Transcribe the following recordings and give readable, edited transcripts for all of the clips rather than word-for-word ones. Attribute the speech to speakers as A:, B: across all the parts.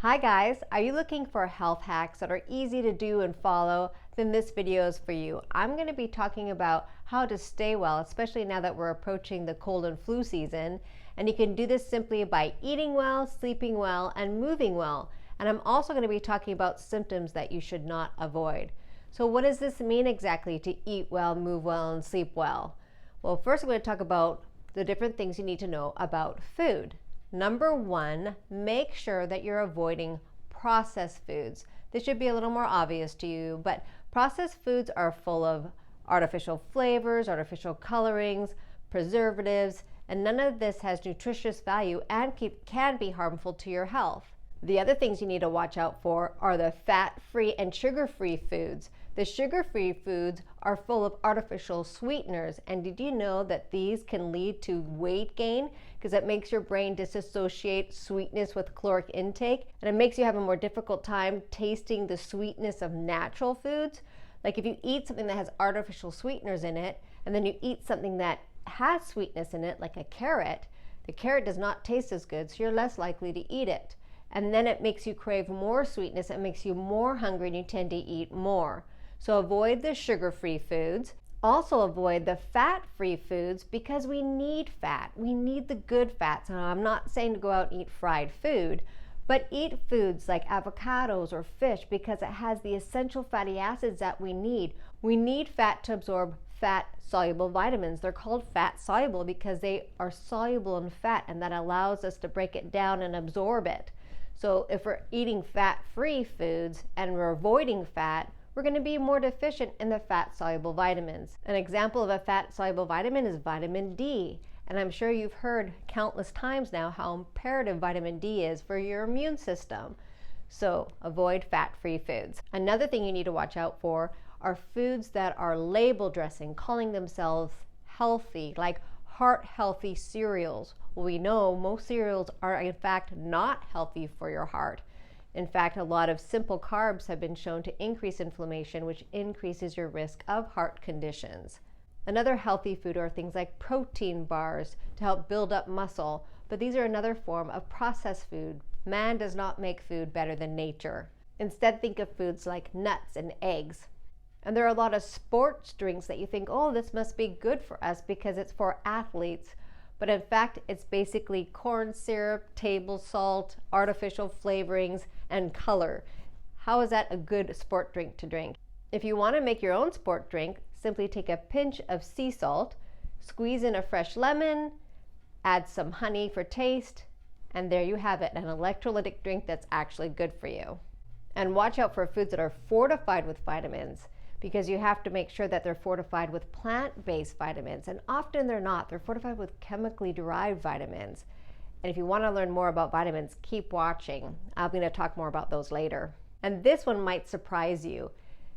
A: Hi guys, are you looking for health hacks that are easy to do and follow? Then this video is for you. I'm going to be talking about how to stay well, especially now that we're approaching the cold and flu season. And you can do this simply by eating well, sleeping well, and moving well. And I'm also going to be talking about symptoms that you should not avoid. So what does this mean exactly to eat well, move well, and sleep well? Well, first I'm going to talk about the different things you need to know about food. Number one, make sure that you're avoiding processed foods. This should be a little more obvious to you, but processed foods are full of artificial flavors, artificial colorings, preservatives, and none of this has nutritious value and can be harmful to your health. The other things you need to watch out for are the fat-free and sugar-free foods. The sugar-free foods are full of artificial sweeteners, and did you know that these can lead to weight gain? Because it makes your brain disassociate sweetness with caloric intake, and it makes you have a more difficult time tasting the sweetness of natural foods. Like if you eat something that has artificial sweeteners in it, and then you eat something that has sweetness in it, like a carrot, the carrot does not taste as good, so you're less likely to eat it. And then it makes you crave more sweetness, it makes you more hungry, and you tend to eat more. So avoid the sugar-free foods. Also avoid the fat-free foods because we need fat. We need the good fats. Now, I'm not saying to go out and eat fried food, but eat foods like avocados or fish because it has the essential fatty acids that we need. We need fat to absorb fat-soluble vitamins. They're called fat-soluble because they are soluble in fat, and that allows us to break it down and absorb it. So if we're eating fat-free foods and we're avoiding fat, we're going to be more deficient in the fat-soluble vitamins. An example of a fat-soluble vitamin is vitamin D. And I'm sure you've heard countless times now how imperative vitamin D is for your immune system. So avoid fat-free foods. Another thing you need to watch out for are foods that are label dressing, calling themselves healthy, like heart-healthy cereals. Well, we know most cereals are in fact not healthy for your heart. In fact, a lot of simple carbs have been shown to increase inflammation, which increases your risk of heart conditions. Another healthy food are things like protein bars to help build up muscle, but these are another form of processed food. Man does not make food better than nature. Instead, think of foods like nuts and eggs. And there are a lot of sports drinks that you think, oh, this must be good for us because it's for athletes. But in fact, it's basically corn syrup, table salt, artificial flavorings, and color. How is that a good sport drink to drink? If you want to make your own sport drink, simply take a pinch of sea salt, squeeze in a fresh lemon, add some honey for taste, and there you have it, an electrolytic drink that's actually good for you. And watch out for foods that are fortified with vitamins, because you have to make sure that they're fortified with plant-based vitamins, and often they're not. They're fortified with chemically derived vitamins. And if you want to learn more about vitamins, keep watching. I'm going to talk more about those later. And this one might surprise you.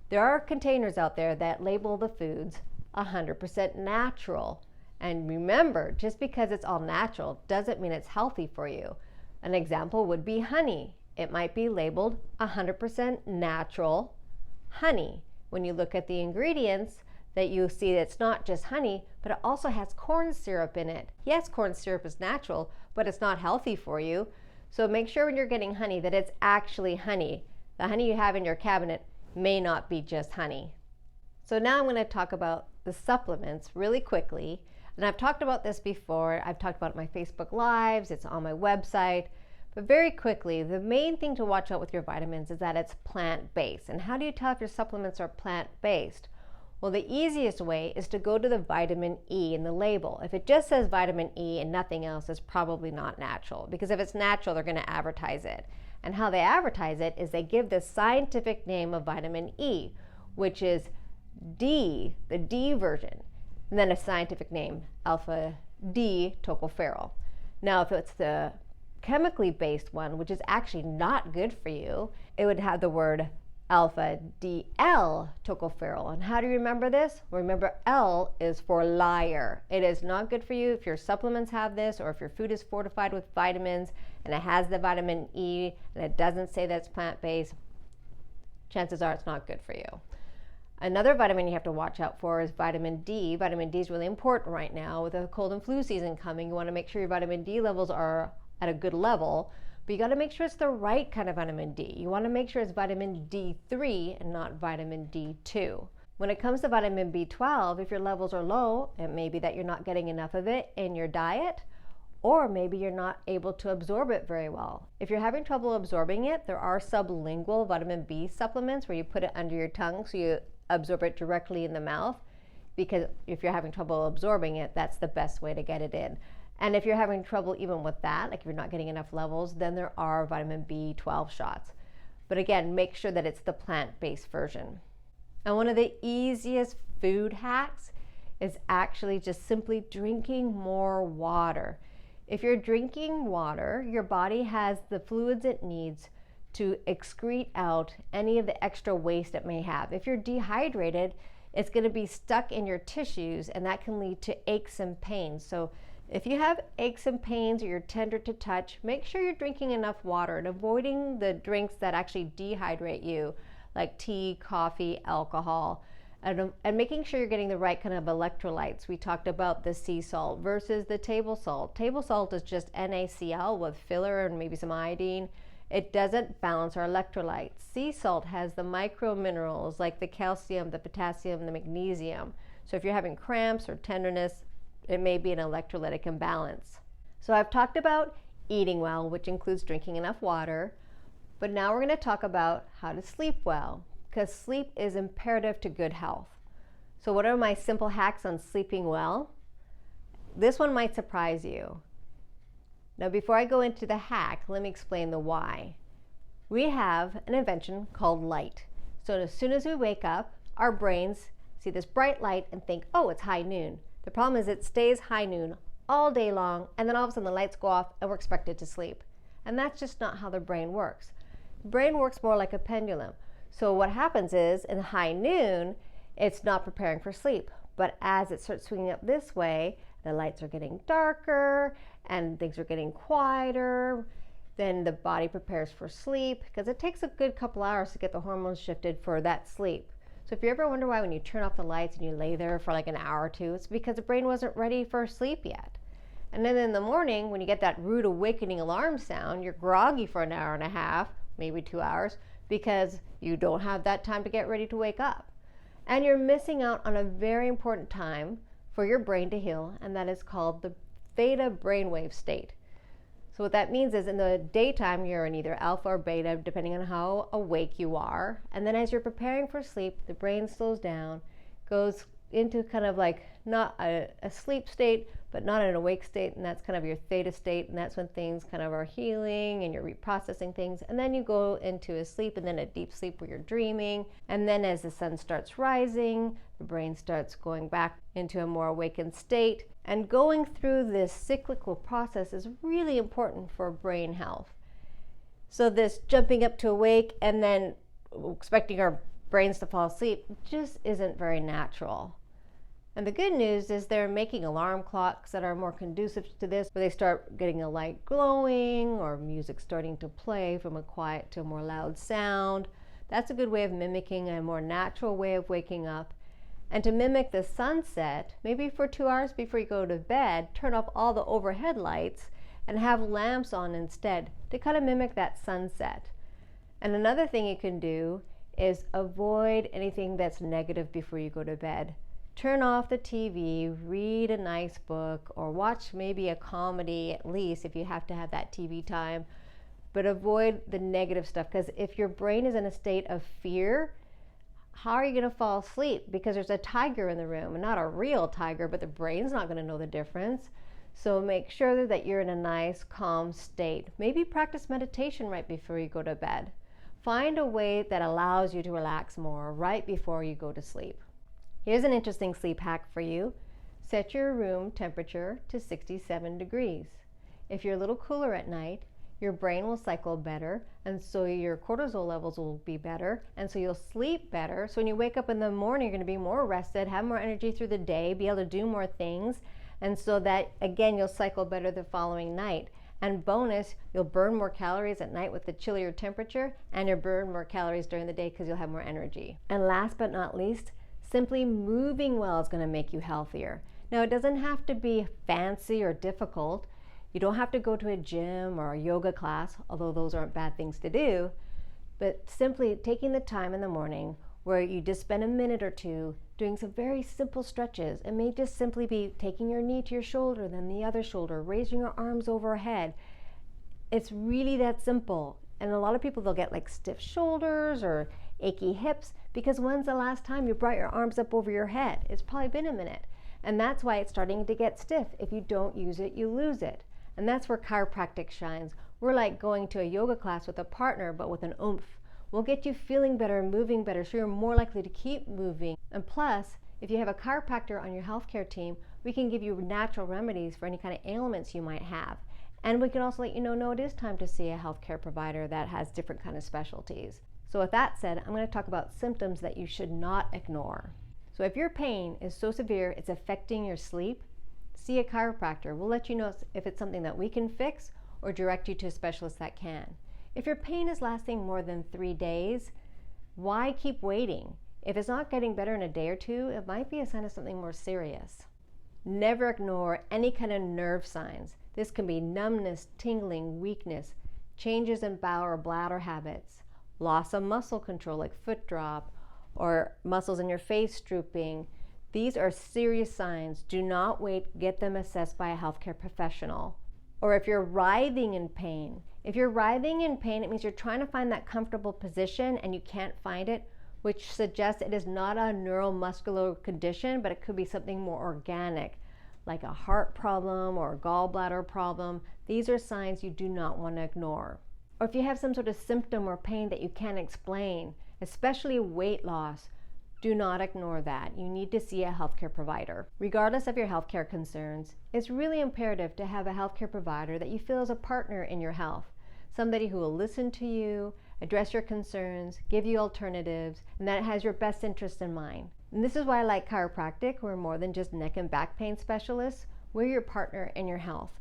A: There are containers out there that label the foods 100% natural. And remember, just because it's all natural doesn't mean it's healthy for you. An example would be honey. It might be labeled 100% natural honey. When you look at the ingredients, that you see it's not just honey, but it also has corn syrup in it. Yes, corn syrup is natural, but it's not healthy for you. So make sure when you're getting honey that it's actually honey. The honey you have in your cabinet may not be just honey. So now I'm going to talk about the supplements really quickly. And I've talked about this before. I've talked about it in my Facebook Lives. It's on my website. But very quickly, the main thing to watch out with your vitamins is that it's plant-based. And how do you tell if your supplements are plant-based? Well, the easiest way is to go to the vitamin E in the label. If it just says vitamin E and nothing else, it's probably not natural. Because if it's natural, they're going to advertise it. And how they advertise it is they give the scientific name of vitamin E, which is D, the D version, and then a scientific name, alpha-dl-tocopherol. Now, if it's the chemically based one, which is actually not good for you, it would have the word alpha-dl-tocopherol. And how do you remember this? Well, remember, L is for liar. It is not good for you if your supplements have this, or if your food is fortified with vitamins and it has the vitamin E and it doesn't say that it's plant-based. Chances are it's not good for you. Another vitamin you have to watch out for is vitamin D. Vitamin D is really important right now with the cold and flu season coming. You want to make sure your vitamin D levels are at a good level, But you got to make sure it's the right kind of vitamin D. You want to make sure it's vitamin D3 and not vitamin D2. When it comes to vitamin B12, if your levels are low, it may be that you're not getting enough of it in your diet, or maybe you're not able to absorb it very well. If you're having trouble absorbing it, there are sublingual vitamin B supplements where you put it under your tongue so you absorb it directly in the mouth, because if you're having trouble absorbing it, that's the best way to get it in. And if you're having trouble even with that, like if you're not getting enough levels, then there are vitamin B12 shots. But again, make sure that it's the plant-based version. And one of the easiest food hacks is actually just simply drinking more water. If you're drinking water, your body has the fluids it needs to excrete out any of the extra waste it may have. If you're dehydrated, it's going to be stuck in your tissues, and that can lead to aches and pains. So if you have aches and pains or you're tender to touch, make sure you're drinking enough water and avoiding the drinks that actually dehydrate you, like tea, coffee, alcohol, and making sure you're getting the right kind of electrolytes. We talked about the sea salt versus the table salt. Table salt is just NaCl with filler and maybe some iodine. It doesn't balance our electrolytes. Sea salt has the micro minerals like the calcium, the potassium, the magnesium. So if you're having cramps or tenderness, it may be an electrolytic imbalance. So I've talked about eating well, which includes drinking enough water, but now we're going to talk about how to sleep well, because sleep is imperative to good health. So what are my simple hacks on sleeping well? This one might surprise you. Now, before I go into the hack, let me explain the why. We have an invention called light. So as soon as we wake up, our brains see this bright light and think, oh, it's high noon. The problem is it stays high noon all day long, and then all of a sudden the lights go off and we're expected to sleep. And that's just not how the brain works. The brain works more like a pendulum. So what happens is in high noon, it's not preparing for sleep. But as it starts swinging up this way, the lights are getting darker and things are getting quieter. Then the body prepares for sleep, because it takes a good couple hours to get the hormones shifted for that sleep. So if you ever wonder why when you turn off the lights and you lay there for like an hour or two, it's because the brain wasn't ready for sleep yet. And then in the morning, when you get that rude awakening alarm sound, you're groggy for an hour and a half, maybe 2 hours, because you don't have that time to get ready to wake up. And you're missing out on a very important time for your brain to heal, and that is called the theta brainwave state. So what that means is in the daytime, you're in either alpha or beta, depending on how awake you are. And then as you're preparing for sleep, the brain slows down, goes into kind of like not a sleep state, but not an awake state, and that's kind of your theta state, and that's when things kind of are healing and you're reprocessing things. And then you go into a sleep, and then a deep sleep where you're dreaming. And then as the sun starts rising, the brain starts going back into a more awakened state. And going through this cyclical process is really important for brain health. So this jumping up to awake and then expecting our brains to fall asleep just isn't very natural. And the good news is they're making alarm clocks that are more conducive to this, where they start getting a light glowing or music starting to play from a quiet to a more loud sound. That's a good way of mimicking a more natural way of waking up. And to mimic the sunset, maybe for 2 hours before you go to bed, turn off all the overhead lights and have lamps on instead to kind of mimic that sunset. And another thing you can do is avoid anything that's negative before you go to bed. Turn off the TV, read a nice book, or watch maybe a comedy at least if you have to have that TV time. But avoid the negative stuff, because if your brain is in a state of fear, how are you going to fall asleep? Because there's a tiger in the room, and not a real tiger, but the brain's not going to know the difference. So make sure that you're in a nice, calm state. Maybe practice meditation right before you go to bed. Find a way that allows you to relax more right before you go to sleep. Here's an interesting sleep hack for you. Set your room temperature to 67 degrees. If you're a little cooler at night, your brain will cycle better, and so your cortisol levels will be better, and so you'll sleep better. So when you wake up in the morning, you're going to be more rested, have more energy through the day, be able to do more things, and so that, again, you'll cycle better the following night. And bonus, you'll burn more calories at night with the chillier temperature, and you'll burn more calories during the day because you'll have more energy. And last but not least, simply moving well is going to make you healthier. Now, it doesn't have to be fancy or difficult. You don't have to go to a gym or a yoga class, although those aren't bad things to do, but simply taking the time in the morning where you just spend a minute or two doing some very simple stretches. It may just simply be taking your knee to your shoulder, then the other shoulder, raising your arms overhead. It's really that simple. And a lot of people, they'll get like stiff shoulders or achy hips because when's the last time you brought your arms up over your head? It's probably been a minute. And that's why it's starting to get stiff. If you don't use it, you lose it. And that's where chiropractic shines. We're like going to a yoga class with a partner, but with an oomph. We'll get you feeling better and moving better, so you're more likely to keep moving. And plus, if you have a chiropractor on your healthcare team, we can give you natural remedies for any kind of ailments you might have. And we can also let you know it is time to see a healthcare provider that has different kind of specialties. So with that said, I'm going to talk about symptoms that you should not ignore. So if your pain is so severe it's affecting your sleep, see a chiropractor. We'll let you know if it's something that we can fix or direct you to a specialist that can. If your pain is lasting more than 3 days, why keep waiting? If it's not getting better in a day or two, it might be a sign of something more serious. Never ignore any kind of nerve signs. This can be numbness, tingling, weakness, changes in bowel or bladder habits, loss of muscle control like foot drop, or muscles in your face drooping. These are serious signs. Do not wait. Get them assessed by a healthcare professional. Or if you're writhing in pain. If you're writhing in pain, it means you're trying to find that comfortable position and you can't find it, which suggests it is not a neuromuscular condition, but it could be something more organic, like a heart problem or a gallbladder problem. These are signs you do not want to ignore. Or if you have some sort of symptom or pain that you can't explain, especially weight loss, do not ignore that. You need to see a healthcare provider. Regardless of your healthcare concerns, it's really imperative to have a healthcare provider that you feel is a partner in your health. Somebody who will listen to you, address your concerns, give you alternatives, and that has your best interest in mind. And this is why I like Chiropractic. We're more than just neck and back pain specialists. We're your partner in your health.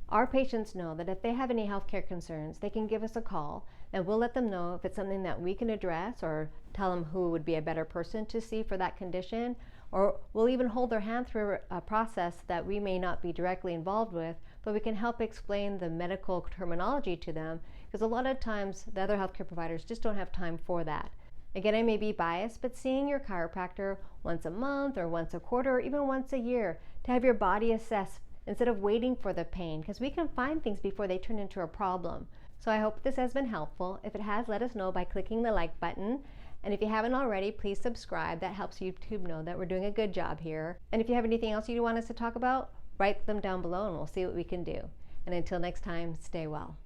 A: Our patients know that if they have any healthcare concerns, they can give us a call and we'll let them know if it's something that we can address or tell them who would be a better person to see for that condition, or we'll even hold their hand through a process that we may not be directly involved with, but we can help explain the medical terminology to them, because a lot of times the other healthcare providers just don't have time for that. Again, I may be biased, but seeing your chiropractor once a month or once a quarter or even once a year to have your body assessed instead of waiting for the pain, because we can find things before they turn into a problem. So I hope this has been helpful. If it has, let us know by clicking the like button. And if you haven't already, please subscribe. That helps YouTube know that we're doing a good job here. And if you have anything else you want us to talk about, write them down below and we'll see what we can do. And until next time, stay well.